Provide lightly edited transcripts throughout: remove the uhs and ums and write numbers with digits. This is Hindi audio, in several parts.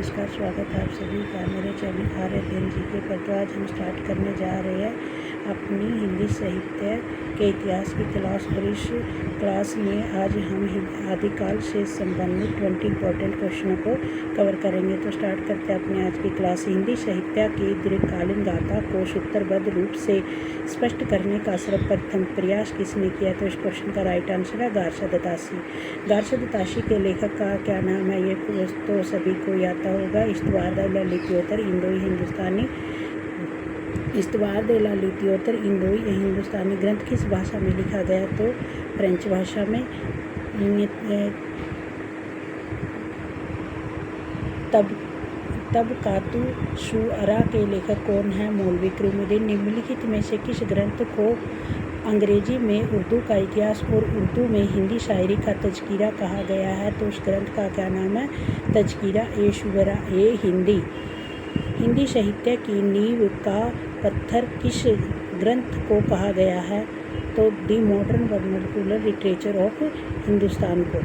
नमस्कार, स्वागत है आप सभी का मेरे चैनल आर्य अध्ययन जीके पर। तो आज हम स्टार्ट करने जा रहे हैं अपनी हिंदी साहित्य के इतिहास की क्लास में। आज हम आदिकाल से संबंधित 20 इंपॉर्टेंट क्वेश्चनों को कवर करेंगे। तो स्टार्ट करते हैं अपने आज की क्लास। हिंदी साहित्य की दीर्घकालीन गाथा को सूत्रबद्ध रूप से स्पष्ट करने का सर्वप्रथम प्रयास किसने किया? तो इस क्वेश्चन का राइट आंसर है गारशद ताशी। गारशद ताशी के लेखक का क्या नाम है? ये तो सभी को आता होगा। इस्तवार लिपियोत्तर इंडोई हिंदुस्तानी। इस्तवार दे ला लिपियोत्तर इंडोई हिंदुस्तानी ग्रंथ किस भाषा में लिखा गया? तो फ्रेंच भाषा में। तब कातु शुअरा के लेखक कौन है? मौलवी करीमुद्दीन। निम्नलिखित में से किस ग्रंथ को अंग्रेजी में उर्दू का इतिहास और उर्दू में हिंदी शायरी का तज़किरा कहा गया है? तो उस ग्रंथ का क्या नाम है? तज़किरा ए शुअरा ए हिंदी। हिंदी साहित्य की नींव का पत्थर किस ग्रंथ को कहा गया है? तो दी modern vernacular literature of Hindustan को।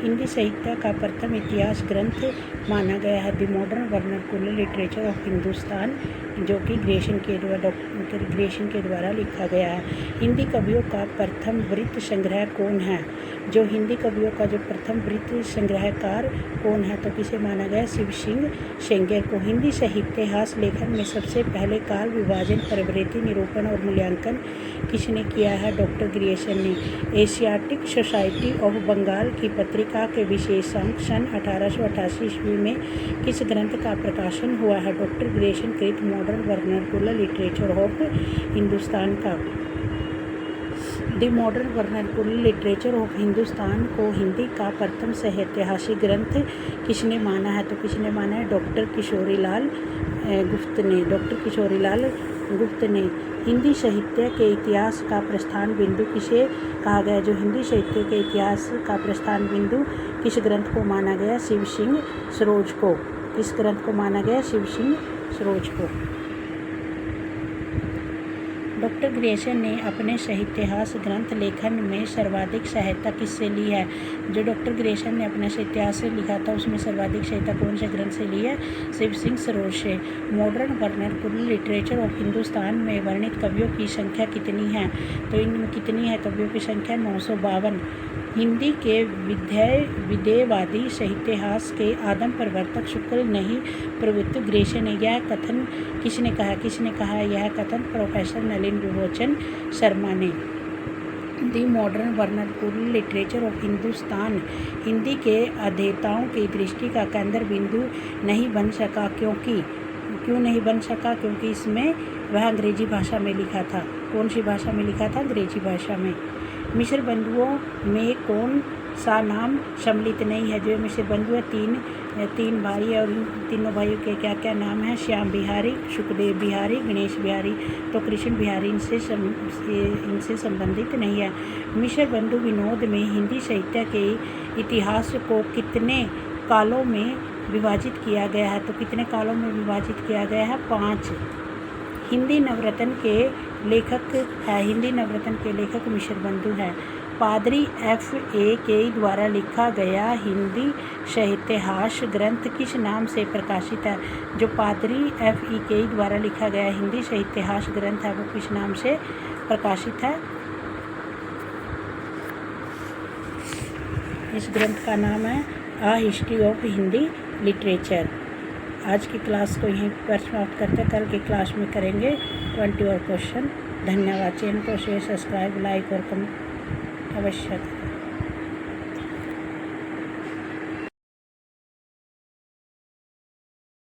हिंदी साहित्य का प्रथम इतिहास ग्रंथ माना गया है the modern vernacular literature of Hindustan, जो कि ग्रेशन के द्वारा लिखा गया है। हिंदी कवियों का प्रथम वृत्त संग्रह कौन है? जो हिंदी कवियों का जो प्रथम वृत्त संग्रहकार कौन है? तो किसे माना गया? शिव सिंह सेंगर को। हिंदी साहित्यास लेखन में सबसे पहले काल विभाजन, प्रवृत्ति निरूपण और मूल्यांकन किसने किया है? डॉक्टर ग्रियर्सन ने। एशियाटिक सोसाइटी ऑफ बंगाल की पत्रिका के विशेषांक सन 1888 ईस्वी में किस ग्रंथ का प्रकाशन हुआ है? डॉक्टर ग्रियर्सन कृत modern vernacular literature of Hindustan का। The modern vernacular literature of Hindustan को हिंदी का प्रथम साहित्यहासिक ग्रंथ किसने माना है? तो किसने माना है? डॉक्टर किशोरीलाल गुप्त ने। डॉक्टर किशोरीलाल गुप्त ने। हिंदी साहित्य के इतिहास का प्रस्थान बिंदु किसे कहा गया? जो हिंदी साहित्य के इतिहास का प्रस्थान बिंदु किस ग्रंथ को माना गया? शिव सिंह सरोज को। किस ग्रंथ को माना गया? शिव सिंह सरोज को। डॉक्टर ग्रियर्सन ने अपने साहित्यास ग्रंथ लेखन में सर्वाधिक सहायता किससे ली है? जो डॉक्टर ग्रियर्सन ने अपने साहित्यास से लिखा था उसमें सर्वाधिक सहायता कौन से ग्रंथ से ली है? शिव सिंह सरोज से। Modern vernacular literature of Hindustan में वर्णित कवियों की संख्या कितनी है? तो इनमें कितनी है कवियों की संख्या? 952। हिंदी के विधेयवादी साहित्यास के आदम प्रवर्तक शुक्ल नहीं प्रवृत्त ग्रियर्सन ने। यह कथन किसने कहा? किसने कहा यह कथन? प्रोफेसर नलिन विमोचन शर्मा ने। दी modern vernacular literature of Hindustan Hindi के अध्येताओं की दृष्टि का केंद्र बिंदु नहीं बन सका। क्यों नहीं बन सका? क्योंकि इसमें वह अंग्रेजी भाषा में लिखा था। कौन सी भाषा में लिखा था? अंग्रेजी भाषा में। मिश्र बंधुओं में कौन सा नाम सम्मिलित नहीं है? जो मिश्र बंधु है तीन भाई है और इन तीनों भाइयों के क्या क्या नाम है? श्याम बिहारी, सुखदेव बिहारी, गणेश बिहारी। तो कृष्ण बिहारी इनसे संबंधित नहीं है। मिश्र बंधु विनोद में हिंदी साहित्य के इतिहास को कितने कालों में विभाजित किया गया है? तो कितने कालों में विभाजित किया गया है? 5। हिंदी नवरत्न के लेखक है। हिंदी नवरत्न के लेखक मिश्र बंधु है। पादरी F.A. के द्वारा लिखा गया हिंदी साहित्यास ग्रंथ किस नाम से प्रकाशित है? जो पादरी F.E. के द्वारा लिखा गया हिंदी साहित्यास ग्रंथ है वो किस नाम से प्रकाशित है? इस ग्रंथ का नाम है आ हिस्ट्री ऑफ हिंदी लिटरेचर। आज की क्लास को यहीं पर समाप्त करते हैं। कल की क्लास में करेंगे 20 और क्वेश्चन। धन्यवाद। चैनल को शेयर, सब्सक्राइब, लाइक और कमेंट अवश्य करें।